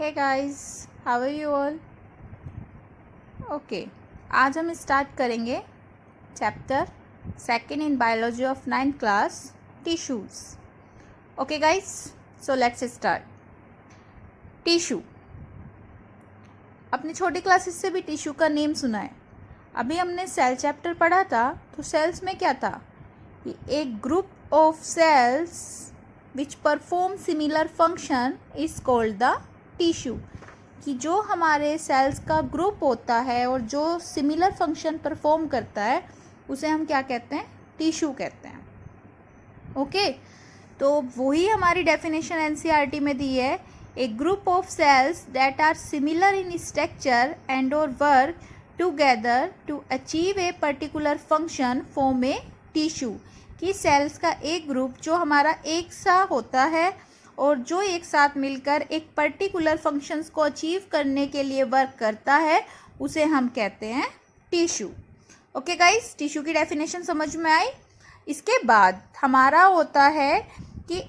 Hey guys, how are you all? Okay, आज हम start करेंगे chapter second in biology of 9th class, tissues. Okay guys, so let's start. Tissue, अपने छोटी classes से भी tissue का नेम सुना है. अभी हमने सेल चैप्टर पढ़ा था, तो सेल्स में क्या था? एक group of cells which perform similar function is called the tissue. कि जो हमारे सेल्स का ग्रुप होता है और जो सिमिलर फंक्शन परफॉर्म करता है उसे हम क्या कहते हैं? टिश्यू कहते हैं. ओके, तो वही हमारी डेफिनेशन एनसीईआरटी में दी है. A group of cells that are similar in structure and और work together to achieve a particular function form a tissue. कि सेल्स का एक ग्रुप जो हमारा एक सा होता है और जो एक साथ मिलकर एक पर्टिकुलर फंक्शंस को अचीव करने के लिए वर्क करता है उसे हम कहते हैं टिश्यू. ओके गाइस, टिश्यू की डेफिनेशन समझ में आई. इसके बाद हमारा होता है कि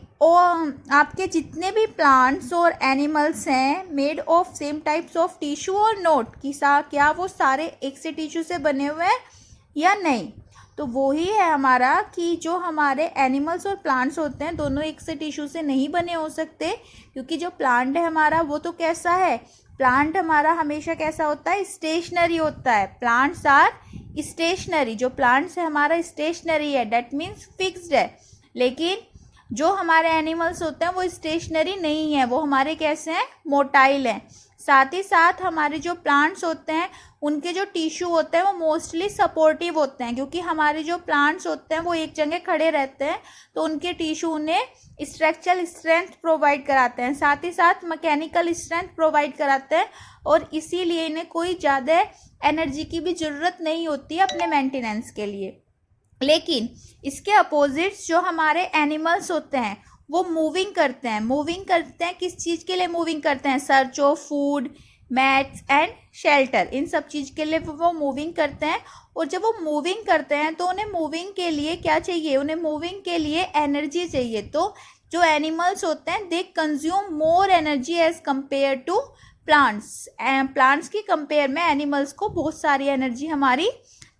आपके जितने भी प्लांट्स और एनिमल्स हैं made of same types of tissue और नोट कि क्या वो सारे एक से टिश्यू से बने हुए हैं या नहीं. तो वही है हमारा कि जो हमारे एनिमल्स और प्लांट्स होते हैं दोनों एक से टिश्यू से नहीं बने हो सकते. क्योंकि जो प्लांट है हमारा वो तो कैसा है? प्लांट हमारा हमेशा कैसा होता है? स्टेशनरी होता है. Plants are stationary. जो प्लांट्स है हमारा स्टेशनरी है, डेट मीन्स फिक्स्ड है. लेकिन जो हमारे एनिमल्स होते हैं वो स्टेशनरी नहीं है, वो हमारे कैसे हैं? मोटाइल हैं. साथ ही साथ हमारे जो प्लांट्स होते हैं उनके जो टिश्यू होते हैं वो मोस्टली सपोर्टिव होते हैं. क्योंकि हमारे जो प्लांट्स होते हैं वो एक जगह खड़े रहते हैं तो उनके टिश्यू उन्हें स्ट्रक्चरल स्ट्रेंथ प्रोवाइड कराते हैं, साथ ही साथ मैकेनिकल स्ट्रेंथ प्रोवाइड कराते हैं. और इसीलिए इन्हें कोई ज़्यादा एनर्जी की भी ज़रूरत नहीं होती है अपने मेंटेनेंस के लिए. लेकिन इसके अपोजिट्स जो हमारे एनिमल्स होते हैं वो मूविंग करते हैं. किस चीज़ के लिए मूविंग करते हैं? Search of food, mates and shelter. इन सब चीज़ के लिए वो मूविंग करते हैं. और जब वो मूविंग करते हैं तो उन्हें मूविंग के लिए क्या चाहिए? उन्हें मूविंग के लिए एनर्जी चाहिए. तो जो एनिमल्स होते हैं they consume more energy as compare to plants. Plants की कंपेयर में एनिमल्स को बहुत सारी एनर्जी हमारी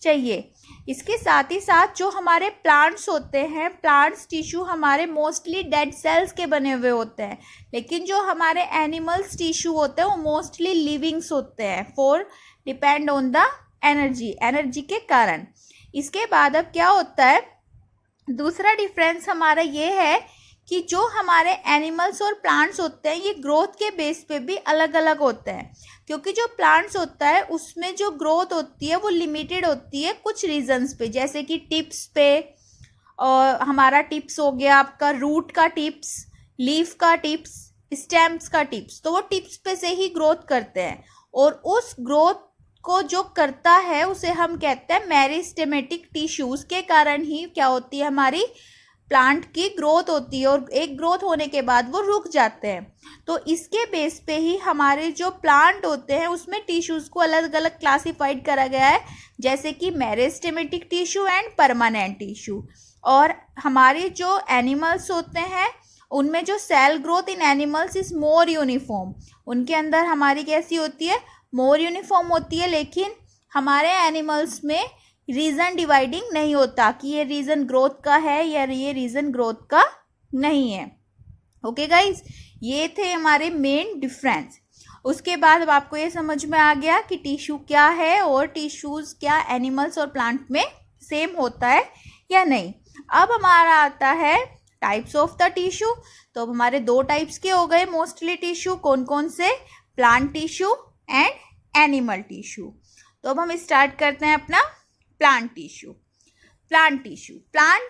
चाहिए. इसके साथ ही साथ जो हमारे प्लांट्स होते हैं, प्लांट्स टिश्यू हमारे मोस्टली डेड सेल्स के बने हुए होते हैं. लेकिन जो हमारे एनिमल्स टिश्यू होते हैं वो मोस्टली लिविंग्स होते हैं. For depend on the energy के कारण. इसके बाद अब क्या होता है? दूसरा डिफरेंस हमारा ये है कि जो हमारे एनिमल्स और प्लांट्स होते हैं ये ग्रोथ के बेस पे भी अलग अलग होते हैं. क्योंकि जो प्लांट्स होता है उसमें जो ग्रोथ होती है वो लिमिटेड होती है कुछ रीजन्स पे, जैसे कि टिप्स पे. और हमारा टिप्स हो गया आपका रूट का टिप्स, लीफ का टिप्स, स्टेम्स का टिप्स. तो वो टिप्स पे से ही ग्रोथ करते हैं. और उस ग्रोथ को जो करता है उसे हम कहते हैं मेरिस्टेमेटिक टिश्यूज. के कारण ही क्या होती है? हमारी प्लांट की ग्रोथ होती है और एक ग्रोथ होने के बाद वो रुक जाते हैं. तो इसके बेस पे ही हमारे जो प्लांट होते हैं उसमें टिश्यूज़ को अलग अलग क्लासिफाइड करा गया है, जैसे कि meristematic tissue and permanent tissue. और हमारे जो एनिमल्स होते हैं उनमें जो cell growth in animals is more uniform. उनके अंदर हमारी कैसी होती है? मोर यूनिफॉर्म होती है. लेकिन हमारे एनिमल्स में रीजन डिवाइडिंग नहीं होता कि ये रीजन ग्रोथ का है या ये रीजन ग्रोथ का नहीं है. ओके गाइज, ये थे हमारे मेन डिफरेंस. उसके बाद अब आपको ये समझ में आ गया कि टिश्यू क्या है और टिश्यूज क्या एनिमल्स और प्लांट में सेम होता है या नहीं. अब हमारा आता है टाइप्स ऑफ द टिश्यू. तो अब हमारे दो टाइप्स के हो गए मोस्टली टिश्यू. कौन कौन से? Plant tissue and animal tissue. तो अब हम स्टार्ट करते हैं अपना प्लांट टिश्यू. प्लांट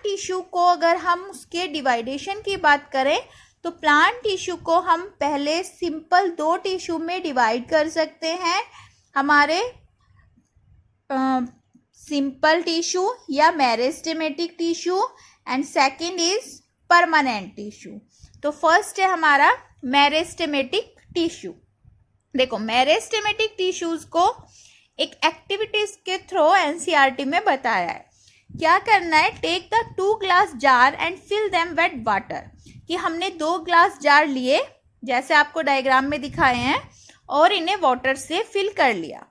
टिश्यू को अगर हम उसके डिवाइडेशन की बात करें तो प्लांट टिश्यू को हम पहले सिंपल दो टिश्यू में डिवाइड कर सकते हैं. हमारे सिंपल टिश्यू या meristematic tissue and second is permanent tissue. तो फर्स्ट है हमारा मेरिस्टेमेटिक टिश्यू. देखो, मेरिस्टेमेटिक टिश्यूज को एक एक्टिविटीज के थ्रू एनसीईआरटी में बताया है. क्या करना है? Take the 2 glass jar and fill them with water. कि हमने 2 ग्लास जार लिए जैसे आपको डायग्राम में दिखाए हैं, और इन्हें वाटर से फिल कर लिया।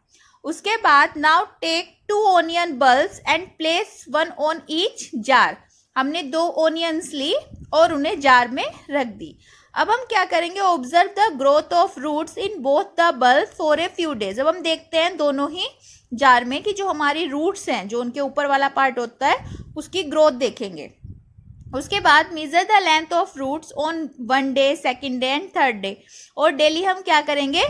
उसके बाद now take 2 onion bulbs and place 1 on each jar. हमने 2 ऑनियंस ली और उन्हें जार में रख दी। अब हम क्या करेंगे, observe the growth of roots in both the bulb for a few days. अब हम देखते हैं दोनों ही जार में कि जो हमारी रूट्स हैं, जो उनके ऊपर वाला पार्ट होता है, उसकी ग्रोथ देखेंगे। उसके बाद measure the length of roots on 1 day, 2nd day and 3rd day. और डेली हम क्या करेंगे,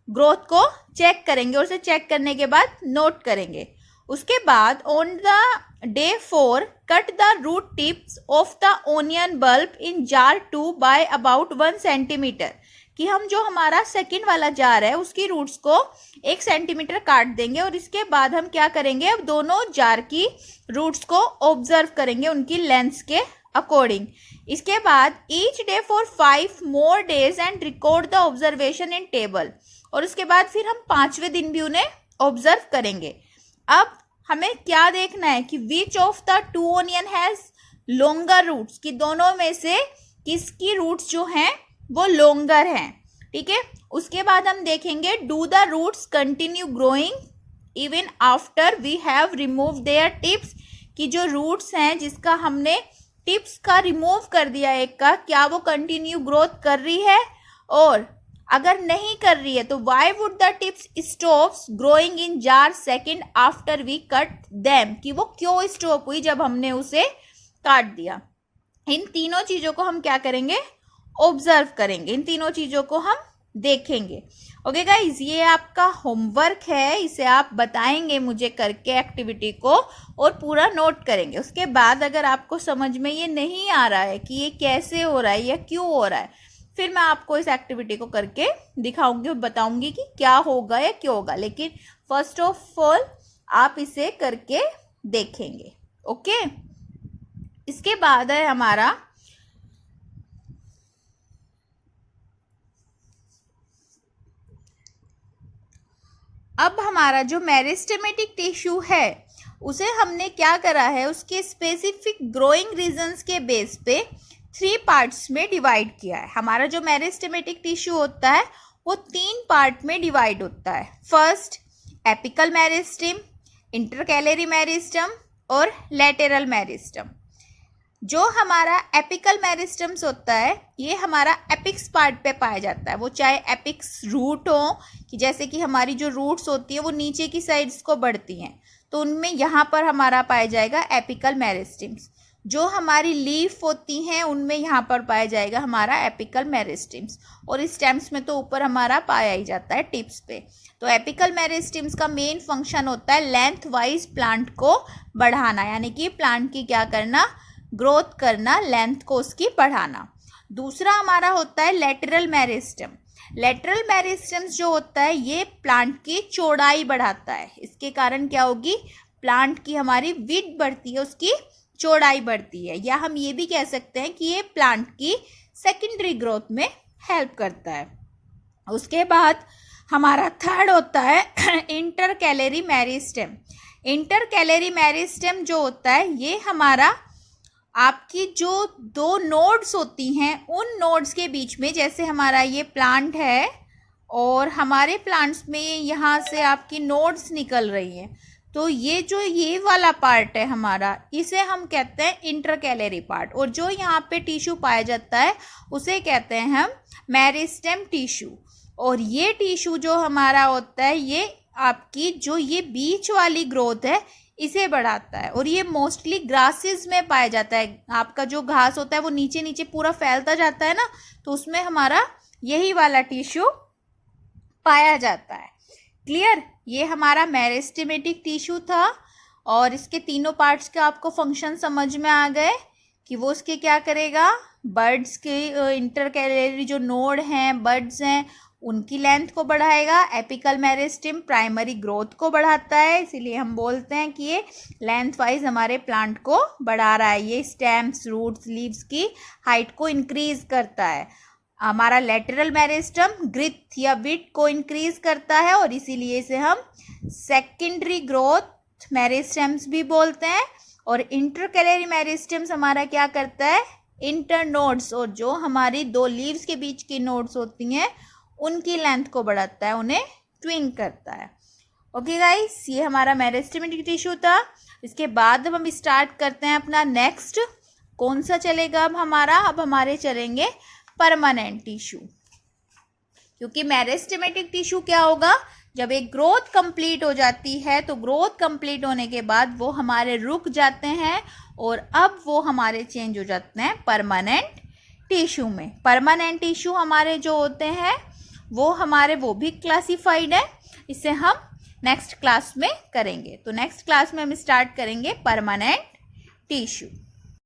ग्रोथ को चेक करेंगे और उसे चेक करने के बाद नोट करेंगे। उसके बाद on the day 4 cut the root tips of the onion bulb in jar 2 by about 1 centimetre, कि हम जो हमारा सेकंड वाला जार है उसकी रूट्स को 1 सेंटीमीटर काट देंगे। और इसके बाद हम क्या करेंगे, अब दोनों जार की रूट्स को ऑब्जर्व करेंगे उनकी लेंथ्स के अकॉर्डिंग। इसके बाद each day for 5 more days and record the observation in table. और उसके बाद फिर हम 5वें दिन भी उन्हें ऑब्जर्व करेंगे। अब हमें क्या देखना है कि which of the 2 onion has longer roots, कि दोनों में से किसकी रूट्स जो हैं वो लॉन्गर हैं। ठीक है, उसके बाद हम देखेंगे do the roots continue growing even after we have remove their tips, कि जो रूट्स हैं जिसका हमने टिप्स का रिमूव कर दिया एक का, क्या वो कंटिन्यू ग्रोथ कर रही है। और अगर नहीं कर रही है तो why would the tips stops growing in jar second after we cut them, कि वो क्यों स्टॉप हुई जब हमने उसे काट दिया। इन तीनों चीज़ों को हम क्या करेंगे, ऑब्जर्व करेंगे, इन तीनों चीज़ों को हम देखेंगे। ओके गाइज, ये आपका होमवर्क है, इसे आप बताएंगे मुझे करके एक्टिविटी को और पूरा नोट करेंगे। उसके बाद अगर आपको समझ में ये नहीं आ रहा है कि ये कैसे हो रहा है या क्यों हो रहा है, फिर मैं आपको इस एक्टिविटी को करके दिखाऊंगी और बताऊंगी कि क्या होगा या क्यों होगा। लेकिन फर्स्ट ऑफ ऑल आप इसे करके देखेंगे। ओके, इसके बाद है हमारा अब हमारा जो मेरिस्टेमेटिक टिश्यू है उसे हमने क्या करा है, उसके स्पेसिफिक ग्रोइंग रीजन्स के बेस पे 3 पार्ट्स में डिवाइड किया है। हमारा जो मेरिस्टेमेटिक टिश्यू होता है वो 3 पार्ट में डिवाइड होता है। First apical meristem, intercalary meristem और लैटेरल मेरिस्टम। जो हमारा एपिकल मेरिस्टम्स होता है ये हमारा एपिक्स पार्ट पे पाया जाता है। वो चाहे एपिक्स रूट हो, कि जैसे कि हमारी जो रूट्स होती है वो नीचे की साइड्स को बढ़ती हैं, तो उनमें यहाँ पर हमारा पाया जाएगा एपिकल मेरिस्टम्स। जो हमारी लीफ होती हैं उनमें यहाँ पर पाया जाएगा हमारा एपिकल मेरिस्टम्स। और स्टेम्स में तो ऊपर हमारा पाया ही जाता है टिप्स पे। तो एपिकल मेरिस्टम्स का मेन फंक्शन होता है लेंथ वाइज प्लांट को बढ़ाना, यानी कि प्लांट की क्या करना, ग्रोथ करना, लेंथ को उसकी बढ़ाना। दूसरा हमारा होता है लेटरल मेरिस्टम। लेटरल मेरिस्टम्स जो होता है ये प्लांट की चौड़ाई बढ़ाता है। इसके कारण क्या होगी, प्लांट की हमारी विड्थ बढ़ती है, उसकी चौड़ाई बढ़ती है। या हम ये भी कह सकते हैं कि ये प्लांट की सेकेंडरी ग्रोथ में हेल्प करता है। उसके बाद हमारा थर्ड होता है इंटरकैलरी मेरिस्टम। इंटरकैलरी मेरिस्टम जो होता है ये हमारा आपकी जो 2 नोड्स होती हैं उन नोड्स के बीच में, जैसे हमारा ये प्लांट है और हमारे प्लांट्स में यहाँ से आपकी नोड्स निकल रही हैं, तो ये वाला पार्ट है हमारा, इसे हम कहते हैं इंटरकैलरी पार्ट। और जो यहाँ पे टिश्यू पाया जाता है उसे कहते हैं हम मेरिस्टेम टिश्यू। और ये टिश्यू जो हमारा होता है ये आपकी जो ये बीच वाली ग्रोथ है इसे बढ़ाता है। और ये मोस्टली ग्रासेस में पाया जाता है। आपका जो घास होता है वो नीचे नीचे पूरा फैलता जाता है ना, तो उसमें हमारा यही वाला टिश्यू पाया जाता है। क्लियर, ये हमारा मेरिस्टेमेटिक टिश्यू था। और इसके तीनों पार्ट्स के आपको फंक्शन समझ में आ गए कि वो उसके क्या करेगा, बर्ड्स के इंटरकैलरी जो नोड हैं, बर्ड्स हैं, उनकी लेंथ को बढ़ाएगा। एपिकल मेरिस्टम प्राइमरी ग्रोथ को बढ़ाता है, इसीलिए हम बोलते हैं कि ये लेंथ वाइज हमारे प्लांट को बढ़ा रहा है। ये स्टेम्स, रूट्स, लीव्स की हाइट को इंक्रीज करता है। हमारा लेटरल मेरिस्टम ग्रिथ या विड्थ को इंक्रीज करता है और इसीलिए इसे हम सेकेंडरी ग्रोथ मेरिस्टम्स भी बोलते हैं। और इंटरकैलरी मेरिस्टम्स हमारा क्या करता है, इंटरनोड्स, और जो हमारी दो लीव्स के बीच की नोड्स होती हैं उनकी लेंथ को बढ़ाता है, उन्हें ट्विंक करता है। ओके गाइस, ये हमारा मेरिस्टेमेटिक टिश्यू था। इसके बाद अब हम स्टार्ट करते हैं अपना नेक्स्ट। कौन सा चलेगा अब हमारा? अब हमारे चलेंगे परमानेंट टिश्यू। क्योंकि मेरिस्टेमेटिक टिश्यू क्या होगा, जब एक ग्रोथ कंप्लीट हो जाती है तो ग्रोथ कंप्लीट होने के बाद वो हमारे रुक जाते हैं और अब वो हमारे चेंज हो जाते हैं परमानेंट टिश्यू में। परमानेंट टिश्यू हमारे जो होते हैं वो भी क्लासिफाइड है। इसे हम नेक्स्ट क्लास में करेंगे। तो नेक्स्ट क्लास में हम स्टार्ट करेंगे परमानेंट टिश्यू।